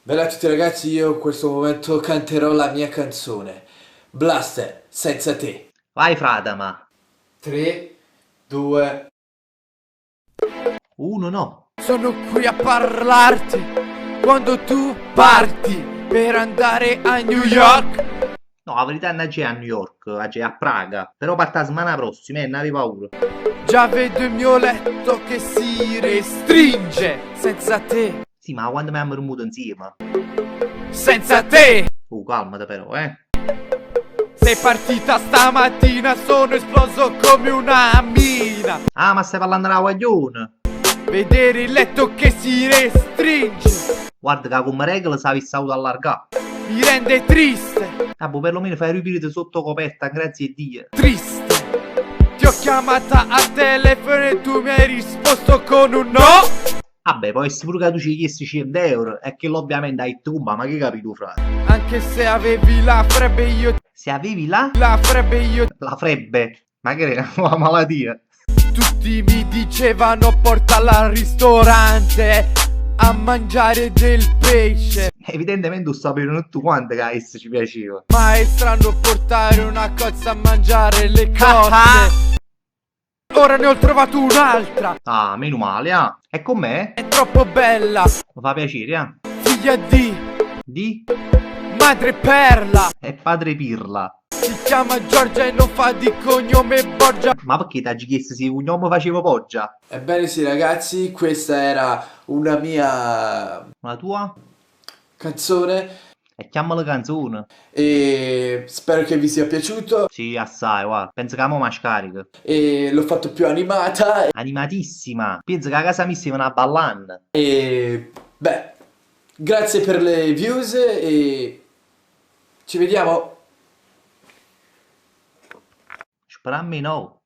Bella a tutti ragazzi, io in questo momento canterò la mia canzone. Blaster, senza te. Vai Fratama. 3, 2. Uno no. Sono qui a parlarti quando tu parti per andare a New York. No, la verità è che a New York, oggi a Praga. Però parte la settimana prossima e ne avevo paura. Già vedo il mio letto che si restringe senza te, Sì, ma quando mi abbiamo dormito insieme? senza te. Calmate però, eh. Sei partita stamattina, sono esploso come una mina. Ah, ma stai parlando della guaglione? Vedere il letto che si restringe Guarda che come regola si avesse avuto allargare. mi rende triste, Ah, boh, perlomeno fai ripirito sotto coperta, grazie a Dio. triste. Ti ho chiamata a telefono e tu mi hai risposto con un no. Vabbè, può essere pure che tu ci chiesti 100 euro e che ovviamente hai tu, ma che capito, frate? Anche se avevi la febbre io, Se avevi là, la febbre io. la frebbe, ma che è una malattia. Tutti mi dicevano portala al ristorante a mangiare del pesce. Evidentemente tu sapevano tutti quanto che a esse ci piaceva. Ma è strano portare una cozza a mangiare le cose. Ora ne ho trovato un'altra. Ah, meno male, ah. E com'è? È troppo bella. Mi fa piacere, ah. Figlia di Di madre perla. e padre Pirla. Si chiama Giorgia e non fa di cognome Borgia. Ma perché ti hai chiesto se il cognome faceva poggia? Ebbene sì ragazzi, questa era una mia La tua? canzone E chiamala canzone. e spero che vi sia piaciuto Sì, assai, guarda. Penso che mo' scarica. e l'ho fatto più animata Animatissima. Penso che a casa mia sia una ballanda. e beh, grazie per le views e ci vediamo. Sperami no.